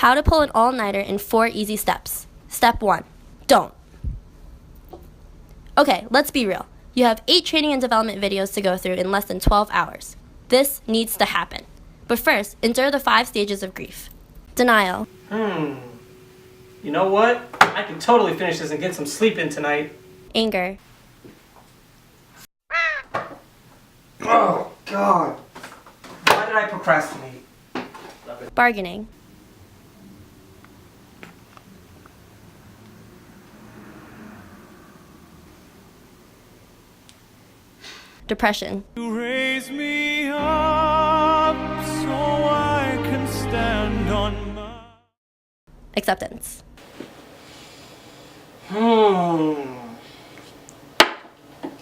How to pull an all-nighter in 4 easy steps. Step 1. Don't. Okay, let's be real. You have 8 training and development videos to go through in less than 12 hours. This needs to happen. But first, endure the 5 stages of grief. Denial. You know what? I can totally finish this and get some sleep in tonight. Anger. Oh, God. Why did I procrastinate? Bargaining. Depression. You raise me up so I can stand on my... Acceptance. I'm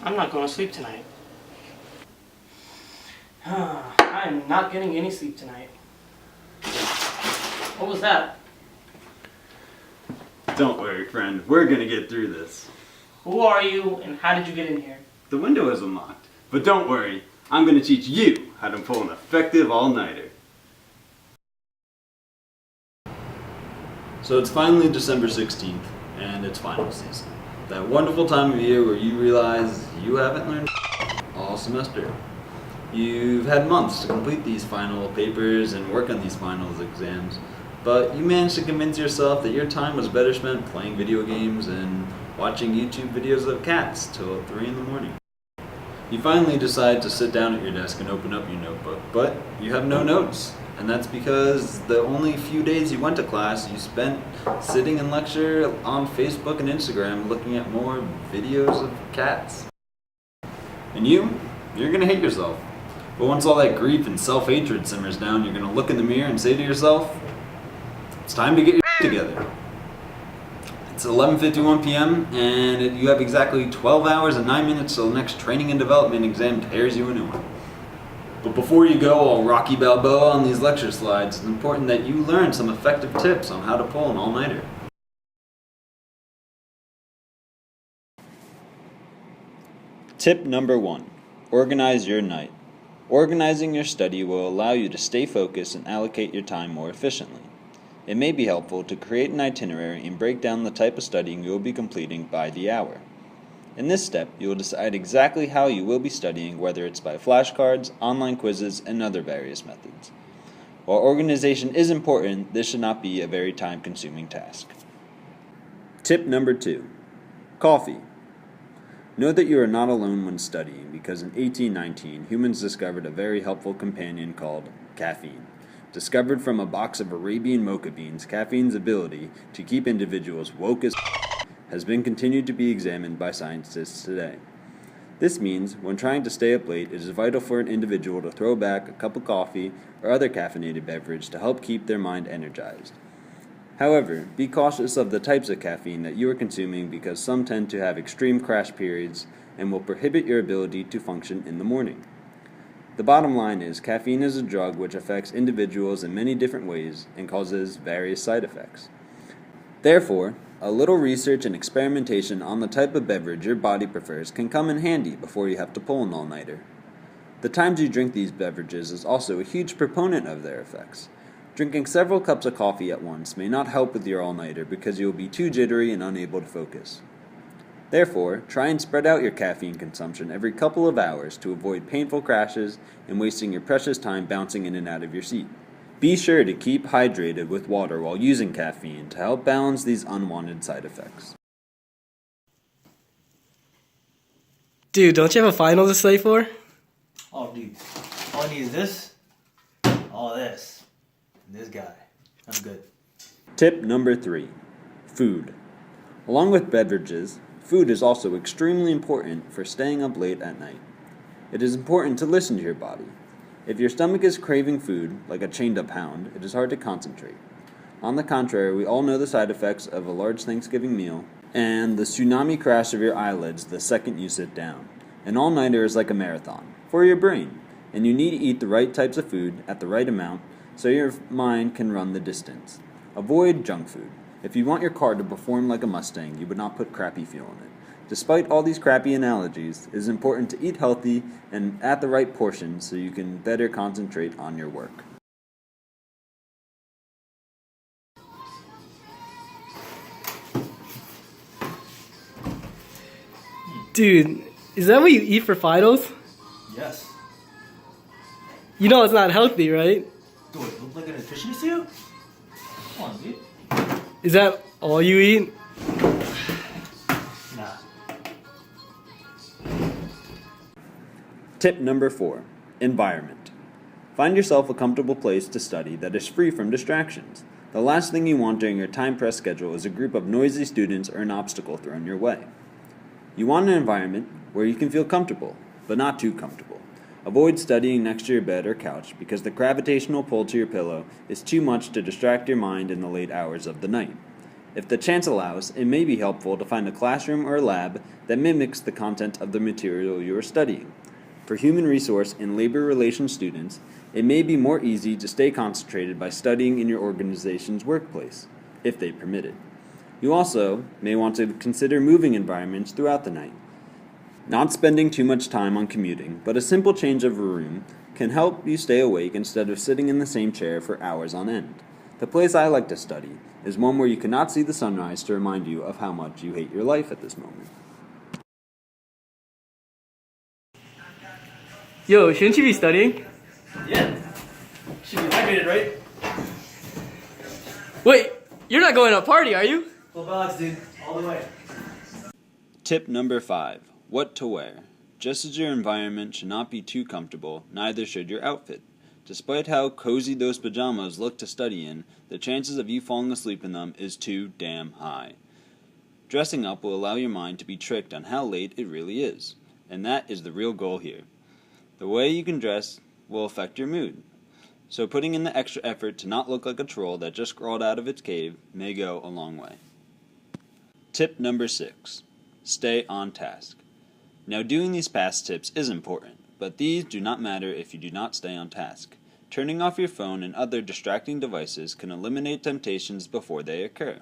not going to sleep tonight. I'm not getting any sleep tonight. What was that? Don't worry, friend. We're gonna get through this. Who are you and how did you get in here? The window is unlocked. But don't worry. I'm gonna teach you how to pull an effective all-nighter. So it's finally December 16th, and it's final season. That wonderful time of year where you realize you haven't learned all semester. You've had months to complete these final papers and work on these finals exams, but you managed to convince yourself that your time was better spent playing video games and watching YouTube videos of cats till 3 in the morning. You finally decide to sit down at your desk and open up your notebook, but you have no notes. And that's because the only few days you went to class, you spent sitting in lecture on Facebook and Instagram looking at more videos of cats. And you're gonna hate yourself. But once all that grief and self-hatred simmers down, you're gonna look in the mirror and say to yourself, it's time to get your together. It's 11:51 p.m. and you have exactly 12 hours and 9 minutes till the next training and development exam tears you a new one. But before you go all Rocky Balboa on these lecture slides, it's important that you learn some effective tips on how to pull an all-nighter. Tip number 1. Organize your night. Organizing your study will allow you to stay focused and allocate your time more efficiently. It may be helpful to create an itinerary and break down the type of studying you will be completing by the hour. In this step, you will decide exactly how you will be studying, whether it's by flashcards, online quizzes, and other various methods. While organization is important, this should not be a very time-consuming task. Tip number 2. Coffee. Know that you are not alone when studying, because in 1819, humans discovered a very helpful companion called caffeine. Discovered from a box of Arabian mocha beans, caffeine's ability to keep individuals woke as has been continued to be examined by scientists today. This means, when trying to stay up late, it is vital for an individual to throw back a cup of coffee or other caffeinated beverage to help keep their mind energized. However, be cautious of the types of caffeine that you are consuming because some tend to have extreme crash periods and will prohibit your ability to function in the morning. The bottom line is, caffeine is a drug which affects individuals in many different ways and causes various side effects. Therefore, a little research and experimentation on the type of beverage your body prefers can come in handy before you have to pull an all-nighter. The times you drink these beverages is also a huge proponent of their effects. Drinking several cups of coffee at once may not help with your all-nighter because you will be too jittery and unable to focus. Therefore, try and spread out your caffeine consumption every couple of hours to avoid painful crashes and wasting your precious time bouncing in and out of your seat. Be sure to keep hydrated with water while using caffeine to help balance these unwanted side effects. Dude, don't you have a final to study for? Oh, dude. All I need is this, all this, and this guy. I'm good. Tip number 3. Food. Along with beverages, food is also extremely important for staying up late at night. It is important to listen to your body. If your stomach is craving food, like a chained-up hound, it is hard to concentrate. On the contrary, we all know the side effects of a large Thanksgiving meal and the tsunami crash of your eyelids the second you sit down. An all-nighter is like a marathon for your brain, and you need to eat the right types of food at the right amount so your mind can run the distance. Avoid junk food. If you want your car to perform like a Mustang, you would not put crappy fuel in it. Despite all these crappy analogies, it is important to eat healthy and at the right portion so you can better concentrate on your work. Dude, is that what you eat for finals? Yes. You know it's not healthy, right? Do it look like a nutritionist to you? Come on, dude. Is that all you eat? Nah. Tip number 4. Environment. Find yourself a comfortable place to study that is free from distractions. The last thing you want during your time-pressed schedule is a group of noisy students or an obstacle thrown your way. You want an environment where you can feel comfortable, but not too comfortable. Avoid studying next to your bed or couch because the gravitational pull to your pillow is too much to distract your mind in the late hours of the night. If the chance allows, it may be helpful to find a classroom or a lab that mimics the content of the material you are studying. For human resource and labor relations students, it may be more easy to stay concentrated by studying in your organization's workplace, if they permit it. You also may want to consider moving environments throughout the night. Not spending too much time on commuting, but a simple change of a room can help you stay awake instead of sitting in the same chair for hours on end. The place I like to study is one where you cannot see the sunrise to remind you of how much you hate your life at this moment. Yo, shouldn't you be studying? Yeah. Should be hydrated, right? Wait, you're not going to a party, are you? Full balance, dude. All the way. Tip number 5. What to wear. Just as your environment should not be too comfortable, neither should your outfit. Despite how cozy those pajamas look to study in, the chances of you falling asleep in them is too damn high. Dressing up will allow your mind to be tricked on how late it really is, and that is the real goal here. The way you can dress will affect your mood, so putting in the extra effort to not look like a troll that just crawled out of its cave may go a long way. Tip number 6. Stay on task. Now, doing these past tips is important, but these do not matter if you do not stay on task. Turning off your phone and other distracting devices can eliminate temptations before they occur.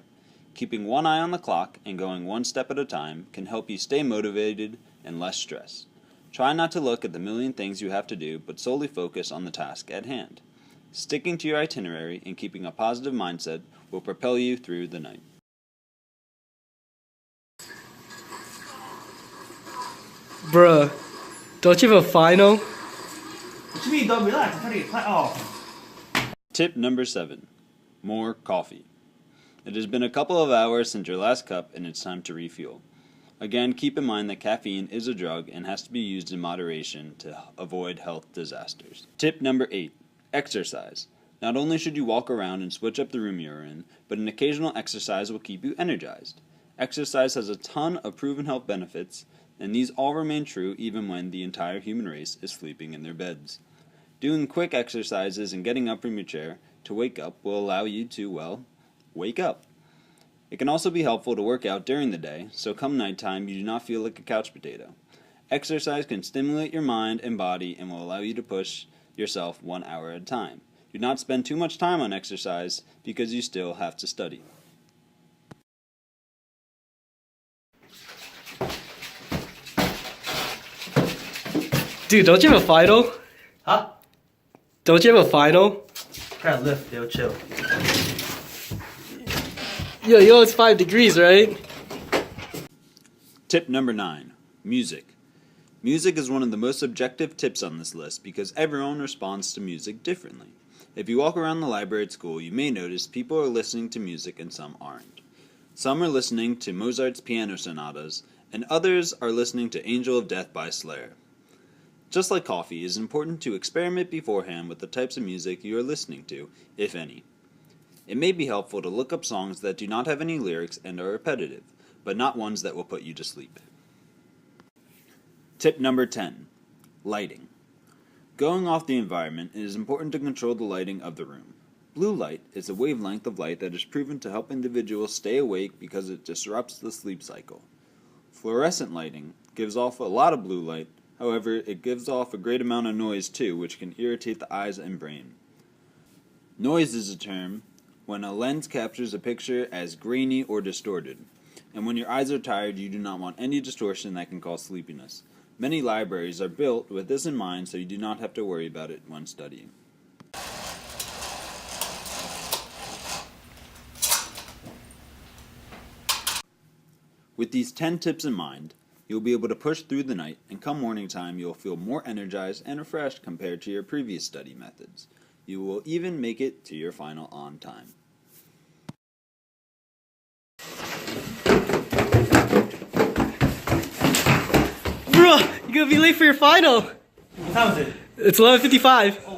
Keeping one eye on the clock and going one step at a time can help you stay motivated and less stressed. Try not to look at the million things you have to do, but solely focus on the task at hand. Sticking to your itinerary and keeping a positive mindset will propel you through the night. Bruh, don't you have a final? What you mean, dog? Relax. I'm trying to get Tip number 7. More coffee. It has been a couple of hours since your last cup and it's time to refuel. Again, keep in mind that caffeine is a drug and has to be used in moderation to avoid health disasters. Tip number 8. Exercise. Not only should you walk around and switch up the room you're in, but an occasional exercise will keep you energized. Exercise has a ton of proven health benefits, and these all remain true even when the entire human race is sleeping in their beds. Doing quick exercises and getting up from your chair to wake up will allow you to, well, wake up. It can also be helpful to work out during the day, so come nighttime you do not feel like a couch potato. Exercise can stimulate your mind and body and will allow you to push yourself 1 hour at a time. Do not spend too much time on exercise because you still have to study. Dude, don't you have a final? Huh? Don't you have a final? Try to lift, yo. Chill. Yo, you know it's 5 degrees, right? Tip number 9. Music. Music is one of the most subjective tips on this list because everyone responds to music differently. If you walk around the library at school, you may notice people are listening to music and some aren't. Some are listening to Mozart's piano sonatas, and others are listening to Angel of Death by Slayer. Just like coffee, it is important to experiment beforehand with the types of music you are listening to, if any. It may be helpful to look up songs that do not have any lyrics and are repetitive, but not ones that will put you to sleep. Tip number 10. Lighting. Going off the environment, it is important to control the lighting of the room. Blue light is a wavelength of light that is proven to help individuals stay awake because it disrupts the sleep cycle. Fluorescent lighting gives off a lot of blue light, however, it gives off a great amount of noise too, which can irritate the eyes and brain. Noise is a term when a lens captures a picture as grainy or distorted, and when your eyes are tired, you do not want any distortion that can cause sleepiness. Many libraries are built with this in mind, so you do not have to worry about it when studying. With these 10 tips in mind, You'll be able to push through the night, and come morning time, you'll feel more energized and refreshed compared to your previous study methods. You will even make it to your final on time. Bro, you're gonna be late for your final. What time is it? It's 11:55. Oh,